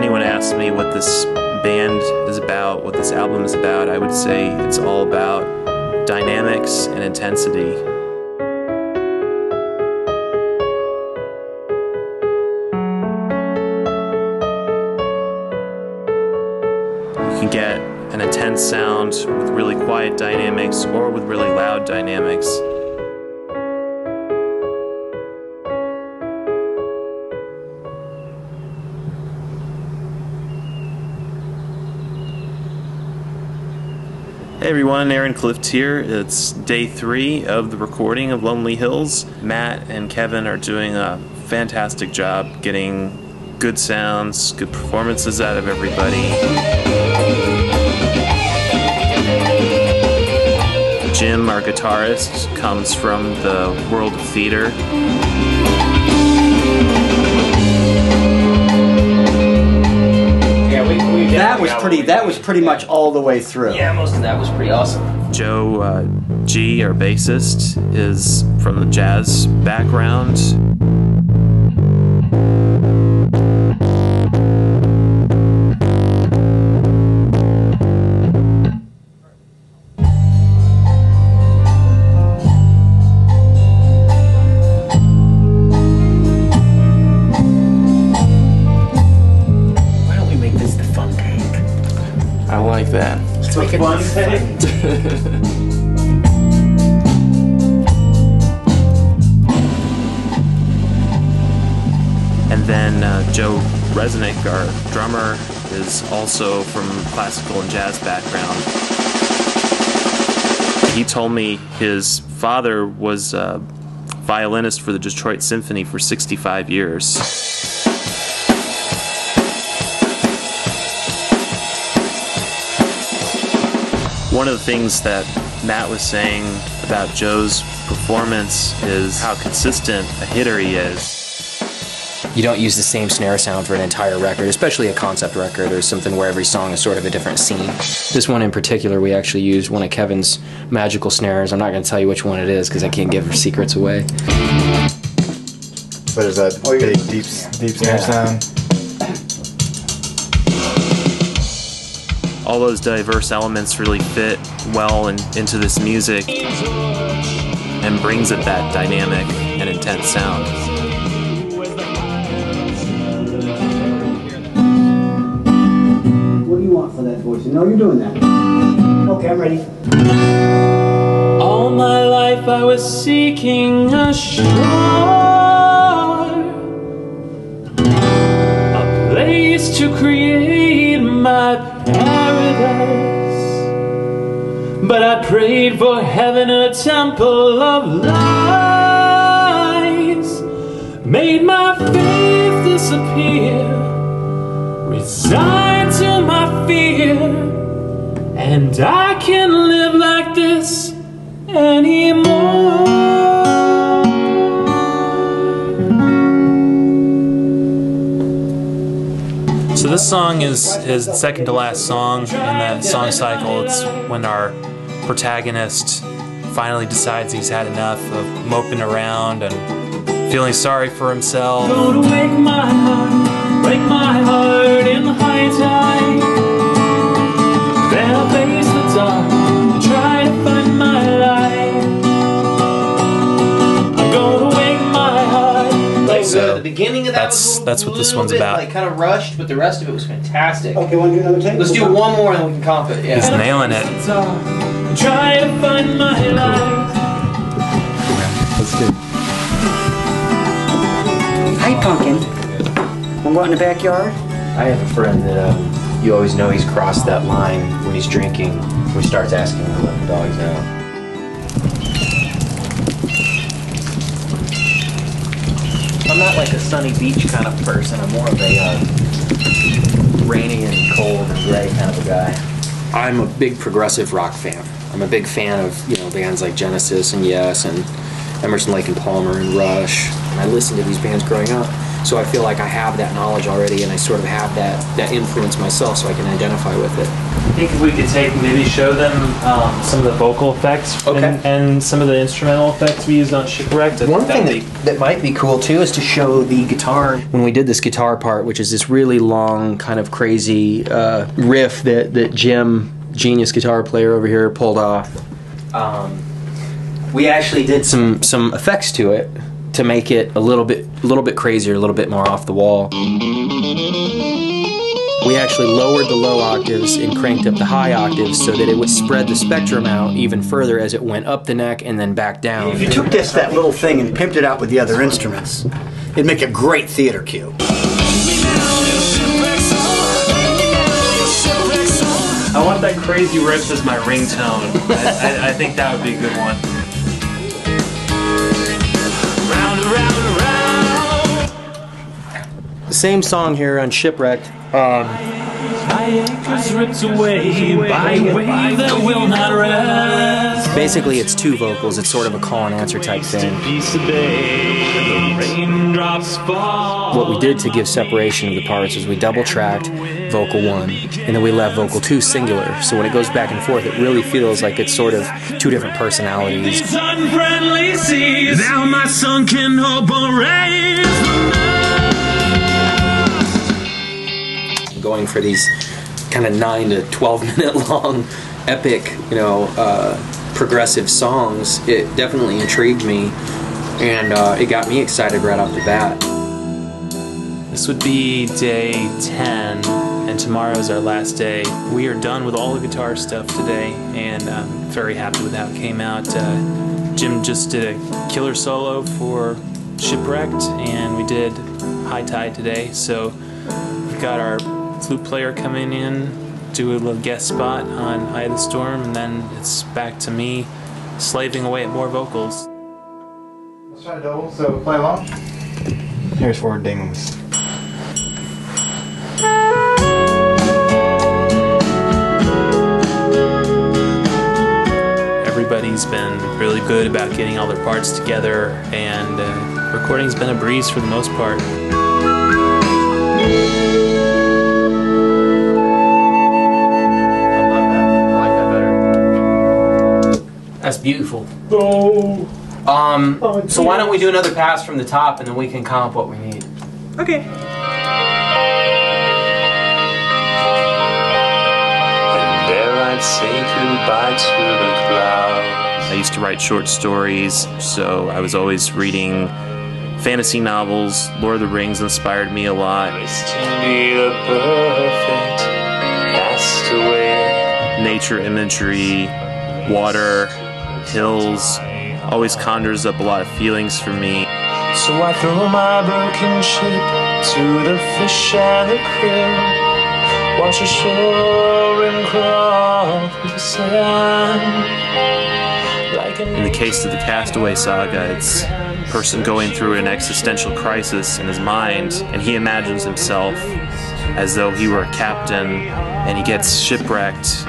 anyone asked me what this band is about, what this album is about, I would say it's all about dynamics and intensity. You can get an intense sound with really quiet dynamics or with really loud dynamics. Hey everyone, Aaron Clift here. It's day 3 of the recording of Lonely Hills. Matt and Kevin are doing a fantastic job getting good sounds, good performances out of everybody. Jim, our guitarist, comes from the world of theater. That was pretty much all the way through. Yeah, most of that was pretty awesome. Joe G, our bassist, is from the jazz background. I like that. Let's make it fun. And then Joe Resnick, our drummer, is also from classical and jazz background. He told me his father was a violinist for the Detroit Symphony for 65 years. One of the things that Matt was saying about Joe's performance is how consistent a hitter he is. You don't use the same snare sound for an entire record, especially a concept record or something where every song is sort of a different scene. This one in particular, we actually used one of Kevin's magical snares. I'm not going to tell you which one it is because I can't give secrets away. What is that big, deep snare sound? All those diverse elements really fit well into this music and brings it that dynamic and intense sound. What do you want for that voice? You know you're doing that. Okay, I'm ready. All my life I was seeking a shore, a place to create my paradise, but I prayed for heaven, a temple of lies, made my faith disappear, resigned to my fear, and I can't live like this anymore. So this song is the second to last song in that song cycle. It's when our protagonist finally decides he's had enough of moping around and feeling sorry for himself. Go to break my heart in the high tide. Then I face the dark and try to find my light. I'm gonna wake my heart. Like so, the beginning of that that's what this one's about. Like kind of rushed, but the rest of it was fantastic. Okay, want to do another take? Let's do one more and then we can comp it. Yeah. He's nailing it. Try to find my light. Let's do it. Hi, Pumpkin. Want to go out in the backyard? I have a friend that you always know he's crossed that line when he's drinking, when he starts asking to let the dogs out. I'm not like a sunny beach kind of person. I'm more of a rainy and cold and gray kind of a guy. I'm a big progressive rock fan. I'm a big fan of, you know, bands like Genesis and Yes and Emerson, Lake and Palmer and Rush. And I listened to these bands growing up. So I feel like I have that knowledge already, and I sort of have that influence myself, so I can identify with it. I think if we could maybe show them some of the vocal effects and some of the instrumental effects we used on Shipwrecked. One thing that might be cool too is to show the guitar. When we did this guitar part, which is this really long, kind of crazy riff that Jim, genius guitar player over here, pulled off, we actually did some effects to it to make it a little bit crazier, a little bit more off the wall. We actually lowered the low octaves and cranked up the high octaves so that it would spread the spectrum out even further as it went up the neck and then back down. If you took that little thing and pimped it out with the other instruments, it'd make a great theater cue. I want that crazy riff as my ringtone. I think that would be a good one. Round and round and round. The same song here on Shipwrecked. My anchor's ripped away by a wave that will not rest. Basically, it's two vocals. It's sort of a call and answer type thing. What we did to give separation of the parts is we double tracked vocal 1, and then we left vocal 2 singular. So when it goes back and forth, it really feels like it's sort of two different personalities. Unfriendly seas, now my sunken hope will raise. Going for these kind of 9 to 12 minute long epic, progressive songs, it definitely intrigued me, and it got me excited right off the bat. This would be day 10, and tomorrow is our last day. We are done with all the guitar stuff today, and I'm very happy with how it came out. Jim just did a killer solo for Shipwrecked, and we did High Tide today, so we've got our flute player coming in, do a little guest spot on Eye of the Storm, and then it's back to me slaving away at more vocals. Let's try a double, so play along. Here's 4 dings. Everybody's been really good about getting all their parts together, and recording's been a breeze for the most part. That's beautiful. So why don't we do another pass from the top, and then we can comp what we need. Okay. And there I'd say goodbye to the clouds. I used to write short stories, so I was always reading fantasy novels. Lord of the Rings inspired me a lot. Nature imagery, water, hills, always conjures up a lot of feelings for me. So I throw my broken ship to the fish and the krill, watch ashore and crawl through the sand. In the case of the Castaway Saga, it's a person going through an existential crisis in his mind, and he imagines himself as though he were a captain, and he gets shipwrecked.